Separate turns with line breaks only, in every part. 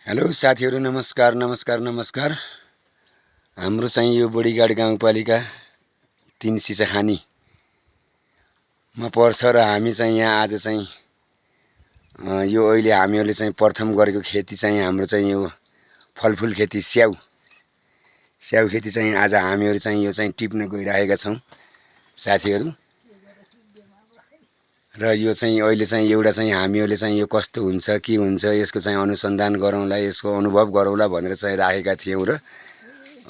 Hello साथीहरु, नमस्कार नमस्कार नमस्कार। हाम्रो चाहिँ यो बोडीघाट गाउँपालिका 3 सिसाखानी मा पर्छ र हामी चाहिँ यहाँ आज चाहिँ यो अहिले हामीहरूले चाहिँ प्रथम गरेको खेती चाहिँ हाम्रो चाहिँ यो फलफुल खेती स्याउ खेती चाहिँ आज हामीहरू चाहिँ यो चाहिँ टिप्न गइरहेका छौं साथीहरु। र यो चाहिँ अहिले चाहिँ एउटा चाहिँ हामीहरूले चाहिँ यो कस्तो हुन्छ के हुन्छ यसको चाहिँ अनुसन्धान गरौँला, यसको अनुभव गरौँला भनेर चाहिँ राखेका थियौं र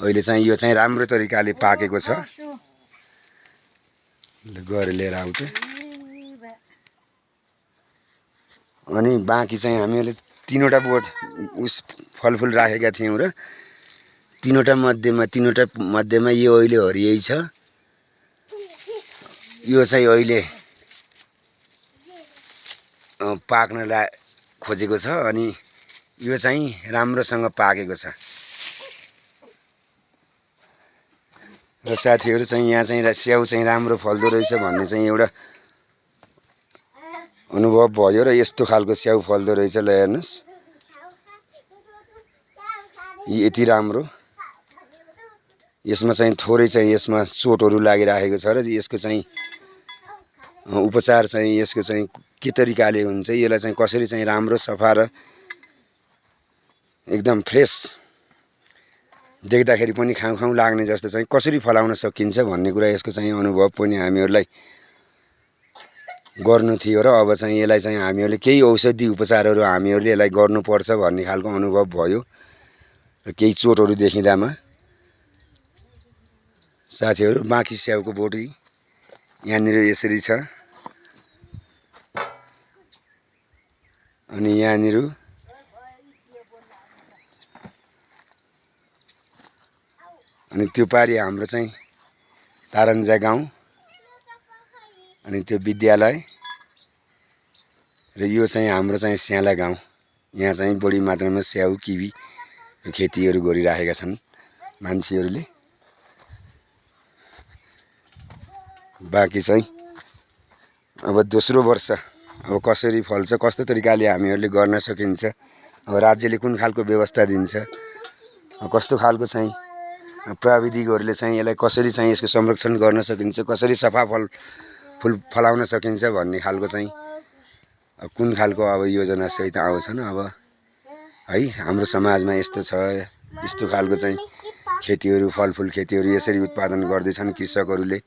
अहिले चाहिँ यो चाहिँ राम्रो तरिकाले पाकेको छ। ल गएर लिएर आऊ त। अनि बाँकी चाहिँ हामीहरूले 3वटा बोट फलफुल राखेका थियौं र 3वटा मध्येमा यो अहिले हरियै छ। यो चाहिँ अहिले पाक्न खोजेको छ अनि यो चाहिँ राम्रोसँग पाकेको छ। र साथीहरु चाहिँ यहाँ चाहिँ स्याउ चाहिँ राम्रो फल्दो रहेछ भन्ने चाहिँ एउटा अनुभव भयो र यस्तो खालको स्याउ फल्दो रहेछ। ल हेर्नुस्, यति राम्रो। यसमा चाहिँ थोरै चाहिँ यसमा चोटहरु लागिरहेको छ र यसको चाहिँ उपचार चाहिँ यसको चाहिँ के तरिकाले हुन्छ, यसलाई चाहिँ कसरी चाहिँ राम्रो सफा र एकदम फ्रेश देख्दाखेरि पनि खाउ खाउ लाग्ने जस्तो चाहिँ कसरी फलाउन सकिन्छ भन्ने कुरा यसको चाहिँ अनुभव पनि हामीहरूलाई गर्नु थियो र अब चाहिँ यसलाई चाहिँ हामीहरूले केही औषधि उपचारहरु हामीहरूले यसलाई गर्नुपर्छ भन्ने खालको अनुभव भयो र केही चोटहरु देखिँदामा। साथीहरु बाँकी स्याउको बोटी यहाँनिर यसरी छ अनि यहाँनिर अनि त्यो पारी हाम्रो चाहिँ तारन्जा गाउँ अनि त्यो विद्यालय र यो चाहिँ हाम्रो चाहिँ स्याला गाउँ। यहाँ चाहिँ बढी मात्रामा स्याउ किवी खेतीहरु गरिरहेका छन् मान्छेहरुले। बाँकी चाहिँ अब दोस्रो वर्ष अब कसरी फल्छ, कस्तो तरिकाले हामीहरूले गर्न सकिन्छ, अब राज्यले कुन खालको व्यवस्था दिन्छ, कस्तो खालको चाहिँ प्राविधिकहरूले चाहिँ यसलाई कसरी चाहिँ यसको संरक्षण गर्न सकिन्छ, कसरी सफा फुल फलाउन सकिन्छ भन्ने खालको चाहिँ कुन खालको अब योजना सहित आउँछन्। अब है हाम्रो समाजमा यस्तो छ, यस्तो खालको चाहिँ खेतीहरु फलफुल खेतीहरु यसरी उत्पादन गर्दैछन् कृषकहरूले,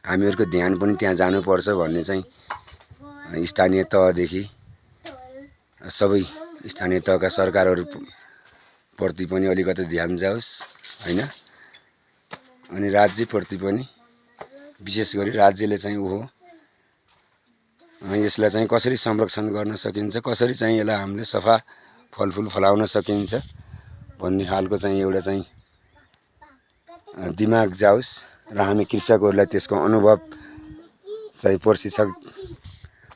हामीहरूको ध्यान पनि त्यहाँ जानुपर्छ भन्ने चाहिँ स्थानीय तहदेखि सबै स्थानीय तहका सरकारहरु प्रति पनि अलिकति ध्यान जाओस् हैन। अनि राज्यप्रति पनि विशेष गरी राज्यले चाहिँ यसलाई चाहिँ कसरी संरक्षण गर्न सकिन्छ, कसरी चाहिँ यसलाई हामीले सफा फलफुल फलाउन सकिन्छ भन्ने खालको चाहिँ एउटा चाहिँ दिमाग जाओस् र हामी कृषकहरूलाई त्यसको अनुभव चाहिँ प्रशिक्षक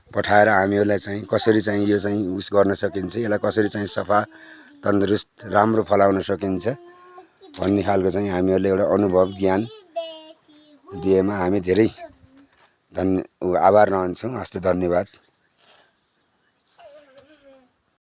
पठाएर हामीहरूलाई चाहिँ कसरी चाहिँ यो चाहिँ उस गर्न सकिन्छ, यसलाई कसरी चाहिँ सफा तन्दुरुस्त राम्रो फलाउन सकिन्छ भन्ने खालको चाहिँ हामीहरूले एउटा अनुभव ज्ञान दिएमा हामी धेरै आभार रहन्छौँ। हस्त धन्यवाद।